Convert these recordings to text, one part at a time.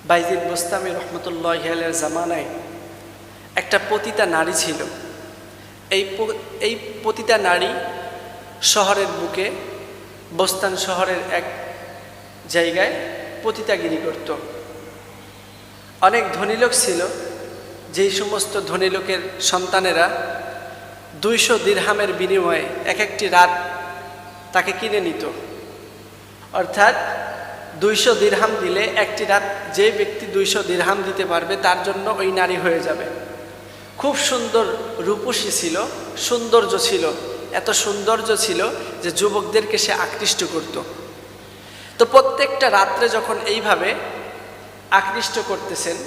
বাইজিদ বোস্তামি রহমতুল্লাহি আলাইহির জামানায় একটা পতিতা নারী ছিল। এই পতিতা নারী শহরের বুকে, বোস্তান শহরের এক জায়গায় পতিতাগিরি করত। অনেক ধনী লোক ছিল, যেই সমস্ত ধনী লোকের সন্তানেরা 200 দিরহামের বিনিময়ে এক একটি রাত তাকে কিনে নিত। অর্থাৎ 200 দিরহাম দিলে একটি রাত যে ব্যক্তি 200 দিরহাম দিতে পারবে তার জন্য ওই নারী হয়ে যাবে। খুব সুন্দর রূপসী ছিল, সৌন্দর্য ছিল, এত সৌন্দর্য ছিল যে যুবকদেরকে সে আকৃষ্ট করত। তো প্রত্যেকটা রাত্রে যখন এইভাবে আকৃষ্ট করতেছেন,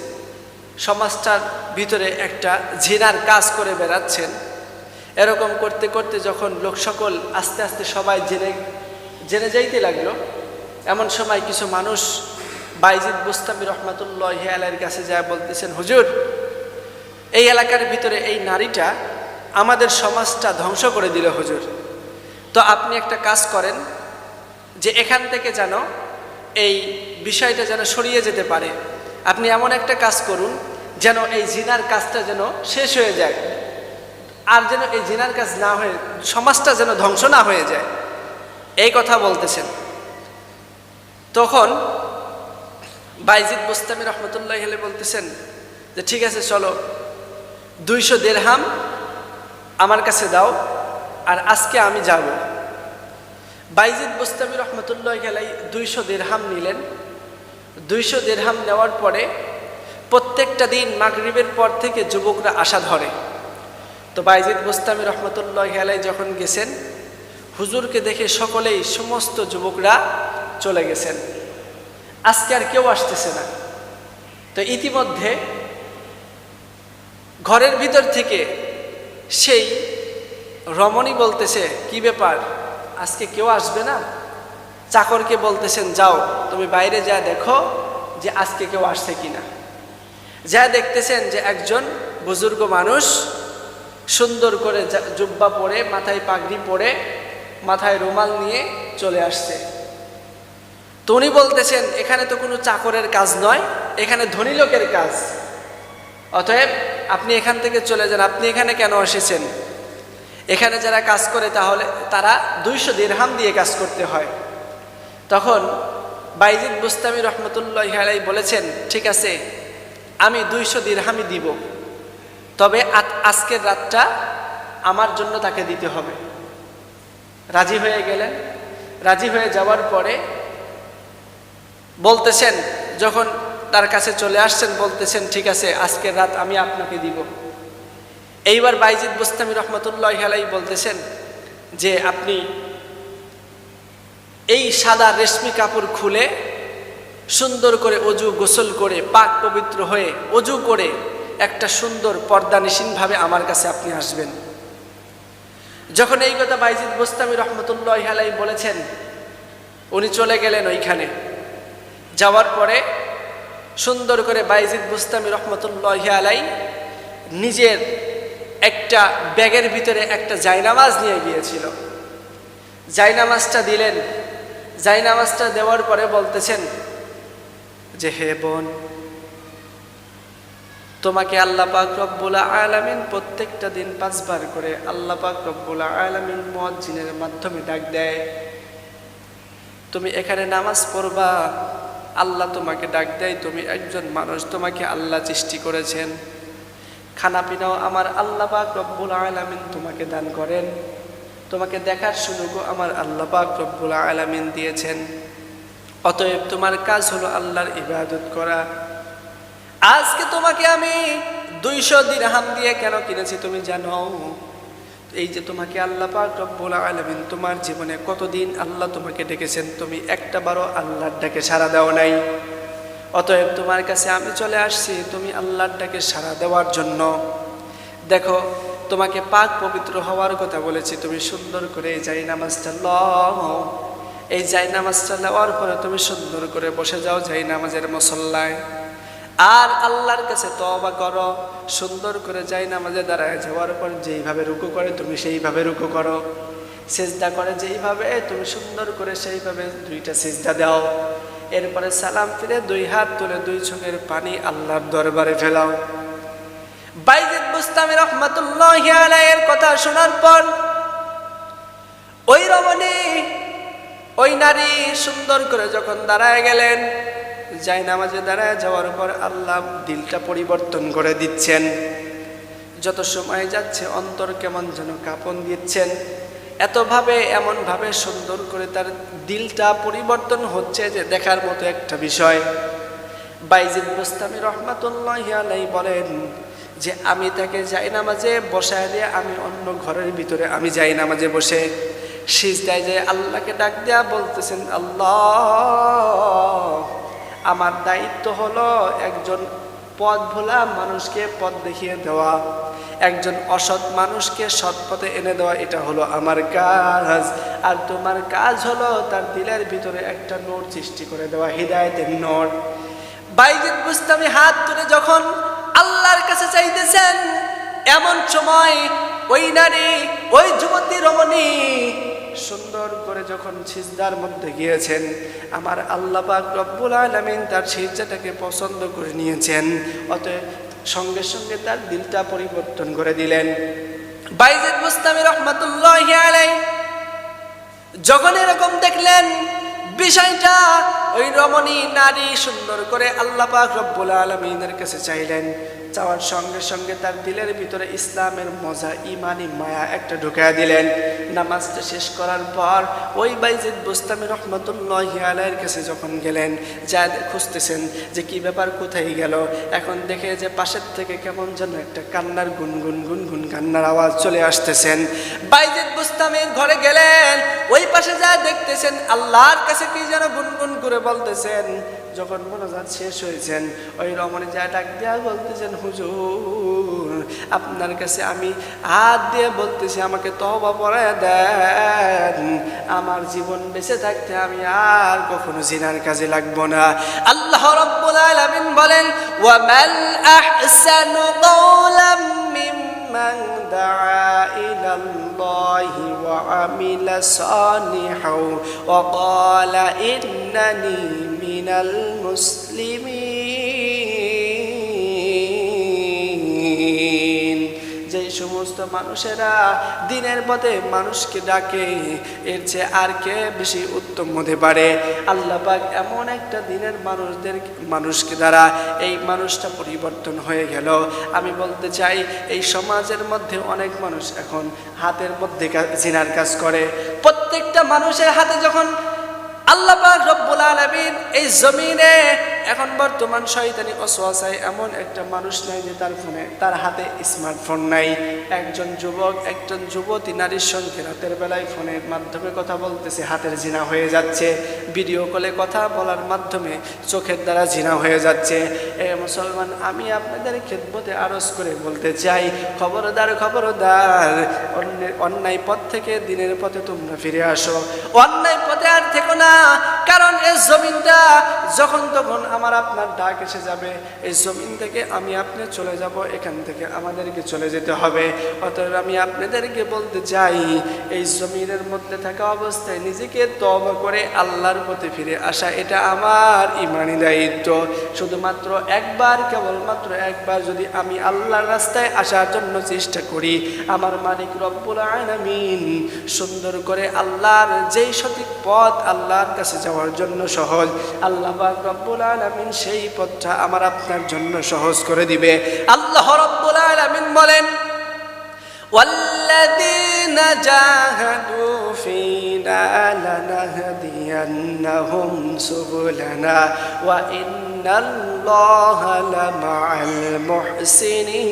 সমাজটার ভিতরে একটা জিনার কাজ করে বেড়াচ্ছেন, এরকম করতে করতে যখন লোক সকল আস্তে আস্তে সবাই জেনে যাইতে লাগলো, এমন সময় কিছু মানুষ বাইজিদ বোস্তামি রহমতুল্লাহি আলাইহির কাছে যায় বলতেছেন, হুজুর, এই এলাকার ভিতরে এই নারীটা আমাদের সমাজটা ধ্বংস করে দিল হুজুর। তো আপনি একটা কাজ করেন যে এখান থেকে যেন এই বিষয়টা যেন সরিয়ে যেতে পারে। আপনি এমন একটা কাজ করুন যেন এই জিনার কাজটা যেন শেষ হয়ে যায়, আর যেন এই জিনার কাজ না হয়ে সমাজটা যেন ধ্বংস না হয়ে যায়, এই কথা বলতেছেন। তখন বাইজিদ বোস্তামি রহমতুল্লাহি আলাইহি বলতেছেন যে ঠিক আছে, চলো 200 দিরহাম আমার কাছে দাও, আর আজকে আমি যাব। বাইজিদ বোস্তামি রহমতুল্লাহি আলাইহি 200 দিরহাম নিলেন। 200 দিরহাম নেওয়ার পরে প্রত্যেকটা দিন মাগরিবের পর থেকে যুবকরা আশা ধরে। তো বাইজিদ বোস্তামি রহমতুল্লাহি আলাইহি যখন গেছেন, হুজুরকে দেখে সকলেই, সমস্ত যুবকরা চলে গেছেন, আজকে আর কেউ আসতেছে না। তো ইতিমধ্যে ঘরের ভিতর থেকে সেই রমণী বলতেছে, কি ব্যাপার, আজকে কেউ আসবে না? চাকরকে বলতেছেন, যাও তুমি বাইরে যা দেখো যে আজকে কেউ আসছে কিনা। যা দেখতেছেন যে একজন বুজুর্গ মানুষ সুন্দর করে জুব্বা পরে, মাথায় পাগড়ি পরে, মাথায় রুমাল নিয়ে চলে আসছে। তো উনি বলতেছেন, এখানে তো কোনো চাকরের কাজ নয়, এখানে ধনী লোকের কাজ, অতএব আপনি এখান থেকে চলে যান। আপনি এখানে কেন এসেছেন? এখানে যারা কাজ করে তাহলে তারা 200 দিরহাম দিয়ে কাজ করতে হয়। তখন বাইজিদ বোস্তামি রহমতুল্লাহি আলাইহি বলেছেন, ঠিক আছে, আমি 200 দিরহামই দিব, তবে আজকের রাতটা আমার জন্য তাকে দিতে হবে। রাজি হয়ে গেলেন। রাজি হয়ে যাওয়ার পরে বলতেছেন, যখন তার কাছে চলে আসছেন, বলতেছেন, ঠিক আছে, আজকের রাত আমি আপনাকে দিব। এইবার বাইজিদ বোস্তামি রহমতুল্লাহি আলাইহি বলতেছেন যে আপনি এই সাদা রেশমি কাপড় খুলে সুন্দর করে অজু গোসল করে পাক পবিত্র হয়ে অজু করে একটা সুন্দর পর্দানিশীনভাবে আমার কাছে আপনি আসবেন। যখন এই কথা বাইজিদ বোস্তামি রহমতুল্লাহি আলাইহি বলেছেন, উনি চলে গেলেন ওইখানে। যাওয়ার পরে সুন্দর করে বাইজিদ বোস্তামি রহমতুল্লাহি আলাইহি নিজের একটা ব্যাগের ভিতরে একটা জায়নামাজ নিয়ে গিয়েছিল। জায়নামাজটা দিলেন। জায়নামাজটা দেওয়ার পরে বলতেছেন যে, হে বোন, তোমাকে আল্লাহ পাক রব্বুল আলামিন প্রত্যেকটা দিন 5 বার করে আল্লাহ পাক রব্বুল আলামিন মুয়াজ্জিনের মাধ্যমে ডাক দেয়। তুমি এখানে নামাজ পড়বা, আল্লাহ তোমাকে ডাক দেয়, তুমি একজন মানুষ, তোমাকে আল্লাহ সৃষ্টি করেছেন, খানা পিনাও আমার আল্লাহ পাক রব্বুল আলামিন তোমাকে দান করেন, তোমাকে দেখার সুযোগও আমার আল্লাহ পাক রব্বুল আলামিন দিয়েছেন। অতএব তোমার কাজ হলো আল্লাহর ইবাদত করা। আজকে তোমাকে আমি 200 দিরহাম দিয়ে কেন কিনেছি তুমি জানো? এই যে তোমাকে আল্লাহ পাক রব্বুল আলামিন তোমার জীবনে কতদিন আল্লাহ তোমাকে ডেকেছেন, তুমি একটা বারও আল্লাহর ডাকে সাড়া দাও নাই। অতএব তোমার কাছে আমি চলে আসছি তুমি আল্লাহর ডাকে সাড়া দেওয়ার জন্য। দেখো, তোমাকে পাক পবিত্র হওয়ার কথা বলেছি, তুমি সুন্দর করে এই জায়নামাজটা লও। এই জায়নামাজটা নেওয়ার পরে তুমি সুন্দর করে বসে যাও জায়নামাজের মুসল্লায়, আর আল্লাহর কাছে তওবা করো। সুন্দর করে জায়নামাজে দাঁড়ায় যাওয়ার পর যেইভাবে রুকু করে তুমি সেইভাবে রুকু করো, সিজদা করে যেইভাবে তুমি সুন্দর করে সেইভাবে 2টা সিজদা দাও। এরপরে সালাম ফিরে 2 হাত তুলে 2 চোখের পানি আল্লাহর দরবারে ফেলাও। বাইজিদ বুস্তামি রহমাতুল্লাহি আলাইহির কথা শোনার পর ওই রমণী, ওই নারী সুন্দর করে যখন দাঁড়ায় গেলেন, জায়নামাজে দাঁড়ায় যাওয়ার পর আল্লাহ দিলটা পরিবর্তন করে দিচ্ছেন। যত সময় যাচ্ছে অন্তর কেমন যেন কাঁপন দিচ্ছেন, এমনভাবে সুন্দর করে তার দিলটা পরিবর্তন হচ্ছে যে দেখার মতো একটা বিষয়। বাইজিদ বুস্তামি রহমাতুল্লাহি আলাইহি বলেন যে আমি তাকে জায়নামাজে বসায় দিয়ে আমি অন্য ঘরের ভিতরে আমি জায়নামাজে বসে সিজদায় যে আল্লাহকে ডাক দেয়া বলতেছেন, আল্লাহ, আমার দায়িত্ব হলো একজন পথ ভোলা মানুষকে পথ দেখিয়ে দেওয়া, একজন অসৎ মানুষকে সৎ পথে এনে দেওয়া, এটা হলো আমার কাজ। আর তোমার কাজ হলো তার দিলের ভিতরে একটা নূর সৃষ্টি করে দেওয়া, হিদায়াতের নূর। বাইজিদ বুস্তামি হাত তুলে যখন আল্লাহর কাছে চাইতেছেন, এমন সময় ওই নারী, ওই যুবতী রমণী সুন্দর করে যখন সিজদার মধ্যে গিয়েছেন, আমার আল্লাহ পাক রব্বুল আলামিন তার সিজদাটাকে পছন্দ করে নিয়েছেন। অতএব সঙ্গে সঙ্গে তার দিলটা পরিবর্তন করে দিলেন। বাইজিদ বুস্তামি রহমাতুল্লাহি আলাইহি যখন এরকম দেখলেন বিষয়টা, ওই রমণী নারী সুন্দর করে আল্লাহ পাক রব্বুল আলামিনের কাছে চাইলেন। চাওয়ার সঙ্গে সঙ্গে তার দিলের ভিতরে ইসলামের মজা, ইমানি মায়া একটা ঢুকায়া দিলেন। নামাজটা শেষ করার পর ওই বাইজিদ বুস্তামি রহমাতুল্লাহি আলাইহির কাছে যখন গেলেন, যা খুঁজতেছেন যে কি ব্যাপার, কোথায় গেল, এখন দেখে যে পাশের থেকে কেমন যেন একটা কান্নার গুনগুন গুনগুন কান্নার আওয়াজ চলে আসতেছেন। বাইজিদ বুস্তামির ঘরে গেলেন, ওই পাশে যা দেখতেছেন আল্লাহর কাছে কি যেন গুনগুন করে বলতেছেন। যখন মোনাজাত শেষ হয়েছেন, ওই রমণী যা ডাক দেয়া বলতেছেন, হুজুর, আপনার কাছে আমি হাত দিয়ে বলতেছি আমাকে তওবা পড়ায়া দেন, আমার জীবন বেঁচে থাকতে আমি আর কখনো জিনার কাজে লাগবো না। আল্লাহ রাব্বুল আলামিন বলেন, ওয়া মাল আহসানু কাওলাম মিম্মান দাআ ইলাল্লাহি ওয়া আমিলা সালিহাও ওয়া ক্বালা ইন্নানি মিনাল মুসলিমিন। যে সমস্ত মানুষেরা দিনের পথে মানুষকে ডাকে, এর চেয়ে আর কে বেশি উত্তম হতে পারে? আল্লাহ পাক এমন একটা দিনের মানুষকে দ্বারা এই মানুষটা পরিবর্তন হয়ে গেল। আমি বলতে চাই, এই সমাজের মধ্যে অনেক মানুষ এখন হাতের মধ্যে জিনার কাজ করে। প্রত্যেকটা মানুষের হাতে যখন আল্লাহ পাক রব্বুল আলামিন এই জমিনে এখন বর্তমান শয়তানি ওয়াসওয়াসায় এমন একটা মানুষ নাই যে তার হাতে স্মার্টফোন নাই। একজন যুবক, একজন যুবতী নারীর সঙ্গে রাতের বেলায় ফোনের মাধ্যমে কথা বলতেছে, হাতের জিনা হয়ে যাচ্ছে। ভিডিও কলে কথা বলার মাধ্যমে চোখের দ্বারা জিনা হয়ে যাচ্ছে। এ মুসলমান, আমি আপনাদের খেদমতে আরজ করে বলতে চাই, খবরদার খবরদার, অন্যায় পথ থেকে দিনের পথে তোমরা ফিরে আসো। অন্যায় পথে আর থেকো না, কারণ এই জমিনটা যখন তখন আমার আপনার ডাক এসে যাবে। এই জমিন থেকে আমি আপনি চলে যাব, এখান থেকে আমাদেরকে চলে যেতে হবে। অতএব আমি আপনাদেরকে বলতে চাই, এই জমিনের মধ্যে থাকা অবস্থায় নিজেকে তওবা করে আল্লাহর পথে ফিরে আসা, এটা আমার ইমানি দায়িত্ব। শুধুমাত্র একবার, কেবলমাত্র একবার যদি আমি আল্লাহর রাস্তায় আসার জন্য চেষ্টা করি, আমার মালিক রব্বুল আলামিন সুন্দর করে আল্লাহর যেই সঠিক পথ, আল্লাহর কাছে যাওয়ার জন্য সহজ, আল্লাহ পাক রব্বুল আলামিন সেই পথটা আমার আপনার জন্য সহজ করে দিবে। আল্লাহ রব্বুল আলামিন বলেন, ওয়াল্লাযীনা জাহাদু ফীনা লানাহদিয়ান্নাহুম সুবুলানা ওয়া ইন্নাল্লাহা লামাআল মুহসিনিন।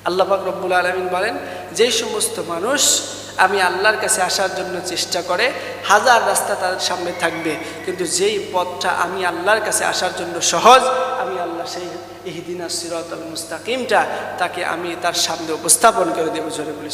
আল্লাহ পাক রব্বুল আলামিন বলেন, যেই সমস্ত মানুষ আমি আল্লাহর কাছে আসার জন্য চেষ্টা করে, হাজার রাস্তা তার সামনে থাকবে, কিন্তু যেই পথটা আমি আল্লাহর কাছে আসার জন্য সহজ, আমি আল্লাহ সেই ইহদিনাস সিরাতাল মুস্তাকিমটা তাকে আমি তার সামনে উপস্থাপন করে দেব। জোরে বলি।